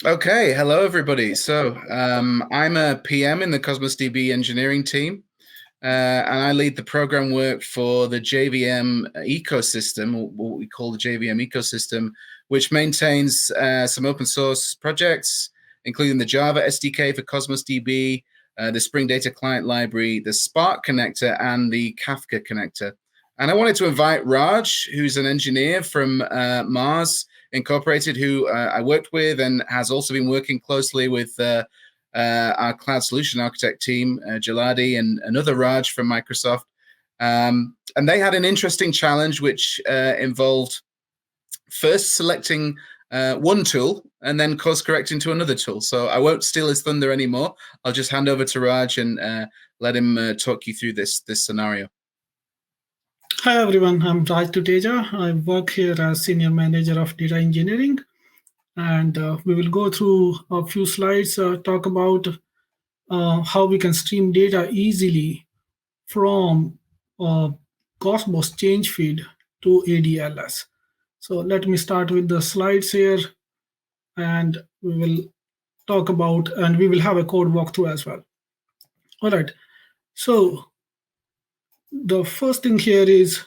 Okay, hello everybody. I'm a PM in the Cosmos DB engineering team, and I lead the program work for the JVM ecosystem, or what we call the JVM ecosystem, which maintains some open source projects, including the Java SDK for Cosmos DB, the Spring Data Client Library, the Spark connector, and the Kafka connector. And I wanted to invite Raj, who's an engineer from Mars Incorporated, who I worked with and has also been working closely with our cloud solution architect team, Jaladi and another Raj from Microsoft. And they had an interesting challenge which involved first selecting one tool and then course correcting to another tool. So I won't steal his thunder anymore. I'll just hand over to Raj and let him talk you through this scenario. Hi everyone, I'm Raj Tuteja. I work here as Senior Manager of Data Engineering, and we will go through a few slides, talk about how we can stream data easily from uh, Cosmos change feed to ADLS. So let me start with the slides here, and we will talk about, and we will have a code walkthrough as well. All right, so the first thing here is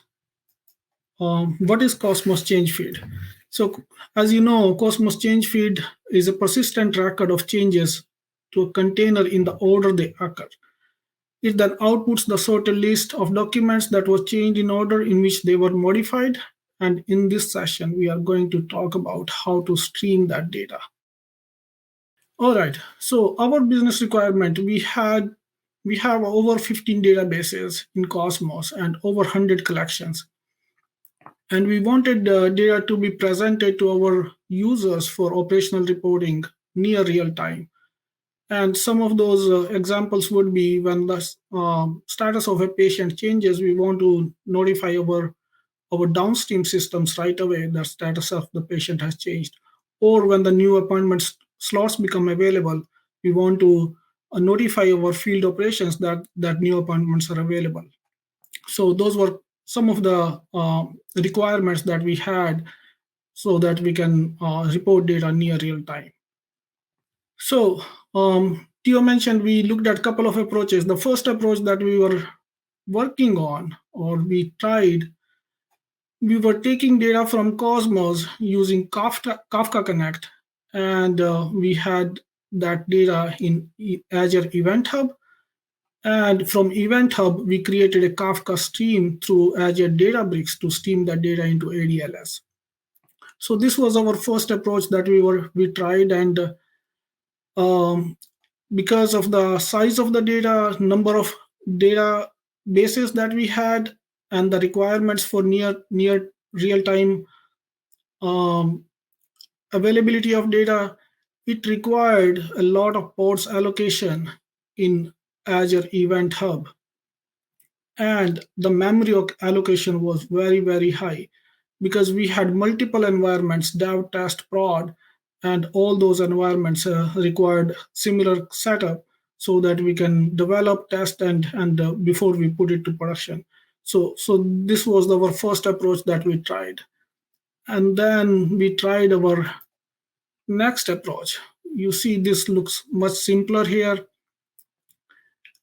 what is Cosmos change feed? So, as you know, Cosmos change feed is a persistent record of changes to a container in the order they occur. It then outputs the sorted list of documents that was changed in order in which they were modified. And in this session, we are going to talk about how to stream that data. All right. So our business requirement, we have over 15 databases in Cosmos and over 100 collections, and we wanted the data to be presented to our users for operational reporting near real time. And some of those examples would be when the status of a patient changes, we want to notify our downstream systems right away the status of the patient has changed. Or when the new appointment slots become available, we want to notify our field operations that new appointments are available. So those were some of the requirements that we had so that we can report data near real time. So Theo mentioned we looked at a couple of approaches. The first approach that we were working on, or we tried, we were taking data from Cosmos using Kafka Connect, and we had that data in Azure Event Hub. And from Event Hub, we created a Kafka stream through Azure Databricks to stream that data into ADLS. So this was our first approach that we tried, and um, because of the size of the data, number of databases that we had, and the requirements for near real time um, availability of data, it required a lot of ports allocation in Azure Event Hub, and the memory allocation was very high because we had multiple environments, dev, test, prod, and all those environments required similar setup so that we can develop, test, and before we put it to production. So this was our first approach that we tried, and then we tried our next approach. You see, this looks much simpler here,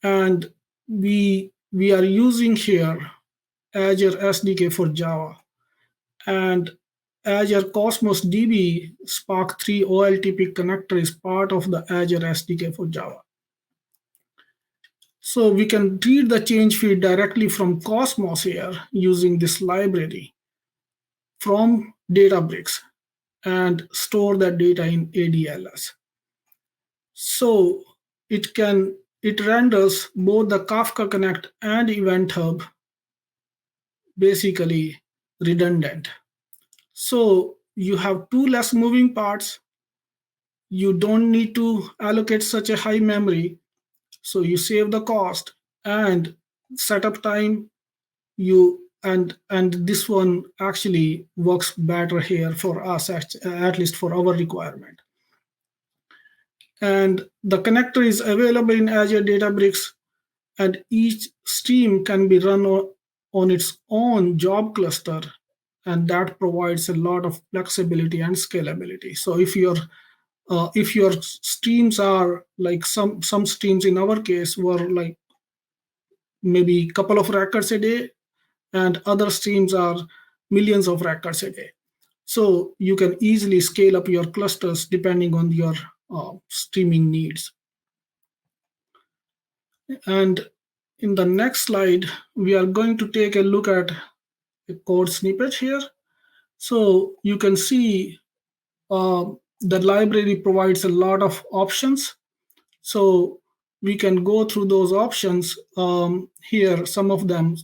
and we are using here Azure SDK for Java, and Azure Cosmos DB Spark 3 OLTP connector is part of the Azure SDK for Java. So we can read the change feed directly from Cosmos here using this library from Databricks and store that data in ADLS. So it renders both the Kafka Connect and Event Hub basically redundant. So you have two less moving parts. You don't need to allocate such a high memory. So you save the cost and setup time. And this one actually works better here for us, at least for our requirement. And the connector is available in Azure Databricks, and each stream can be run on its own job cluster, and that provides a lot of flexibility and scalability. So if you're if your streams are like some streams in our case were like maybe a couple of records a day, and other streams are millions of records a day. So you can easily scale up your clusters depending on your streaming needs. And in the next slide, we are going to take a look at a code snippet here. So you can see the library provides a lot of options. So we can go through those options here, some of them.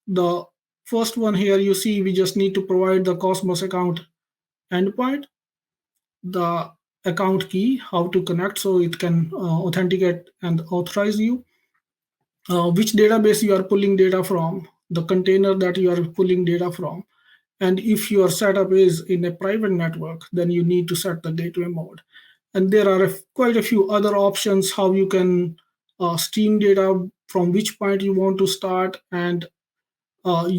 The first one here, you see we just need to provide the Cosmos account endpoint, the account key, how to connect so it can authenticate and authorize you, which database you are pulling data from, the container that you are pulling data from. And if your setup is in a private network, then you need to set the gateway mode. And there are quite a few other options how you can stream data, from which point you want to start, and all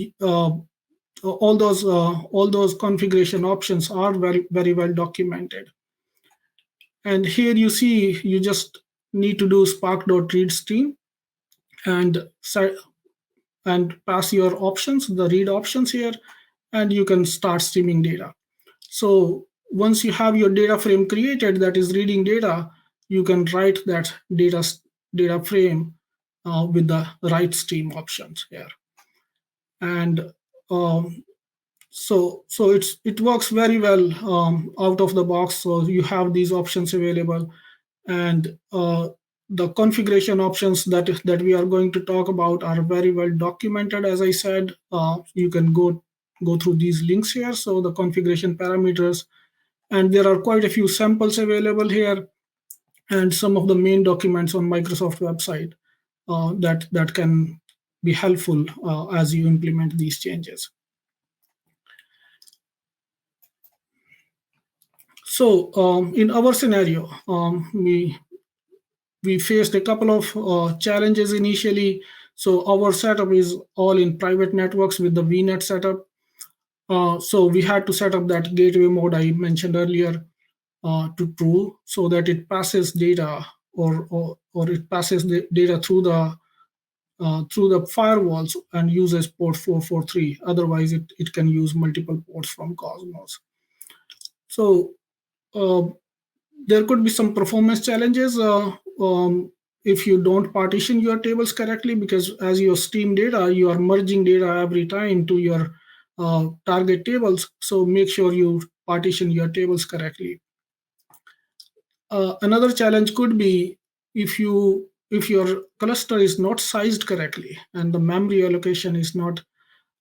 those configuration options are very well documented. And here you see you just need to do spark.read stream and pass your options, the read options here, and you can start streaming data. So once you have your data frame created that is reading data, you can write that data frame with the write stream options here. And so it works very well out of the box. So you have these options available, and the configuration options that we are going to talk about are very well documented. As I said, you can go through these links here. So the configuration parameters, and there are quite a few samples available here, and some of the main documents on Microsoft website that can be helpful as you implement these changes. So in our scenario, we faced a couple of challenges initially. So our setup is all in private networks with the VNet setup. So we had to set up that gateway mode I mentioned earlier to true, so that it passes data or it passes the data through the firewalls and uses port 443. Otherwise, it can use multiple ports from Cosmos. So there could be some performance challenges if you don't partition your tables correctly, because as you stream data, you are merging data every time to your target tables. So make sure you partition your tables correctly. Another challenge could be if your cluster is not sized correctly and the memory allocation is not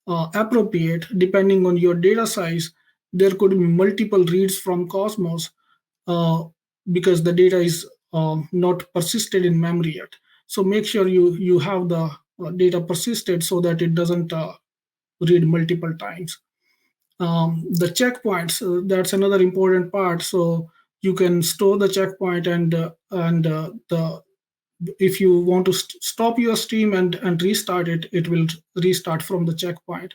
appropriate depending on your data size, there could be multiple reads from Cosmos because the data is not persisted in memory yet. So make sure you have the data persisted so that it doesn't read multiple times. The checkpoints, that's another important part. So you can store the checkpoint, and if you want to stop your stream and restart it, it will restart from the checkpoint.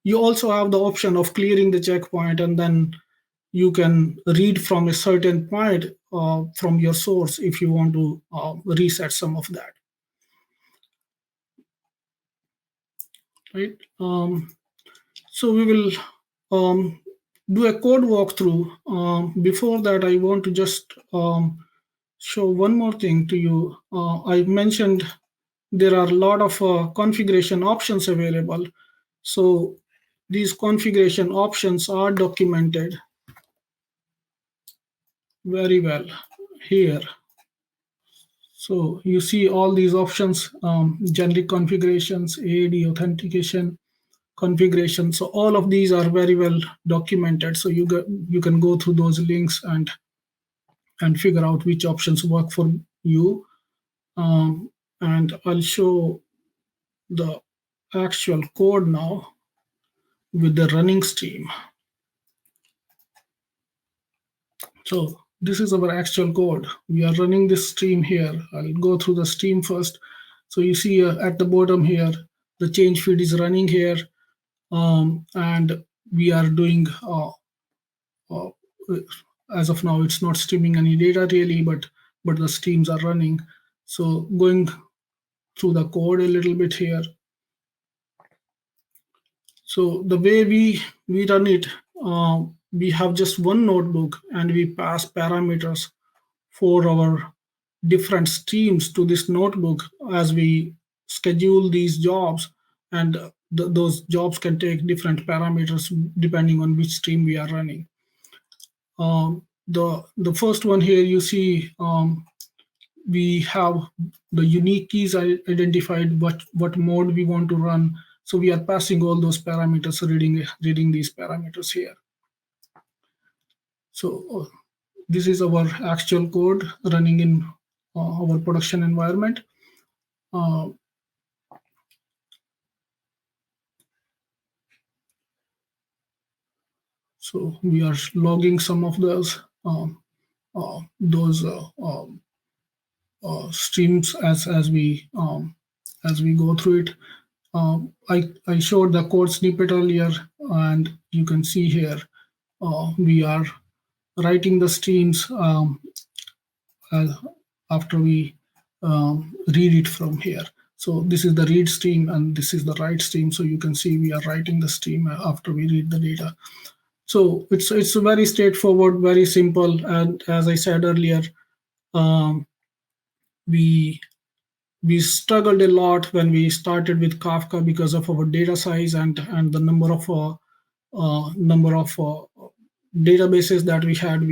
You also have the option of clearing the checkpoint, and then you can read from a certain point from your source if you want to reset some of that. Right. So we will do a code walkthrough. Before that, I want to just show one more thing to you. I mentioned there are a lot of configuration options available. So these configuration options are documented very well here. So you see all these options, generic configurations, AAD authentication, configuration. So all of these are very well documented. So you can go through those links and figure out which options work for you. And I'll show the actual code now with the running stream. So this is our actual code. We are running this stream here. I'll go through the stream first. So you see at the bottom here, the change feed is running here. And we are doing as of now, it's not streaming any data really, but the streams are running. So going through the code a little bit here. So the way we run it, we have just one notebook and we pass parameters for our different streams to this notebook as we schedule these jobs, and those jobs can take different parameters depending on which stream we are running. The first one here you see, we have the unique keys identified, what mode we want to run. So we are passing all those parameters, reading these parameters here. So this is our actual code running in our production environment. So we are logging some of those streams as we go through it. I showed the code snippet earlier, and you can see here we are writing the streams after we read it from here. So this is the read stream and this is the write stream. So you can see we are writing the stream after we read the data. So it's very straightforward, very simple. And as I said earlier, we struggled a lot when we started with Kafka because of our data size and the number of databases that we had.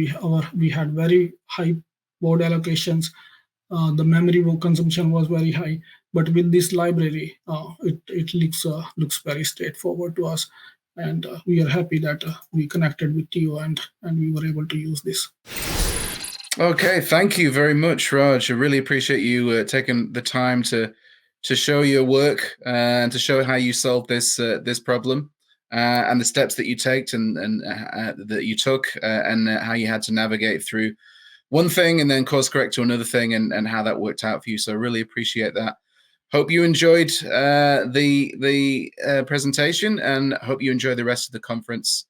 We had very high board allocations. The memory consumption was very high, but with this library, it looks very straightforward to us, and we are happy that we connected with you and we were able to use this. Okay, thank you very much, Raj. I really appreciate you taking the time to show your work and to show how you solved this problem and the steps that you take and that you took and how you had to navigate through one thing and then course correct to another thing and how that worked out for you. So I really appreciate that. Hope you enjoyed the presentation and hope you enjoy the rest of the conference.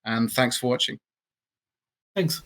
And thanks for watching. Thanks.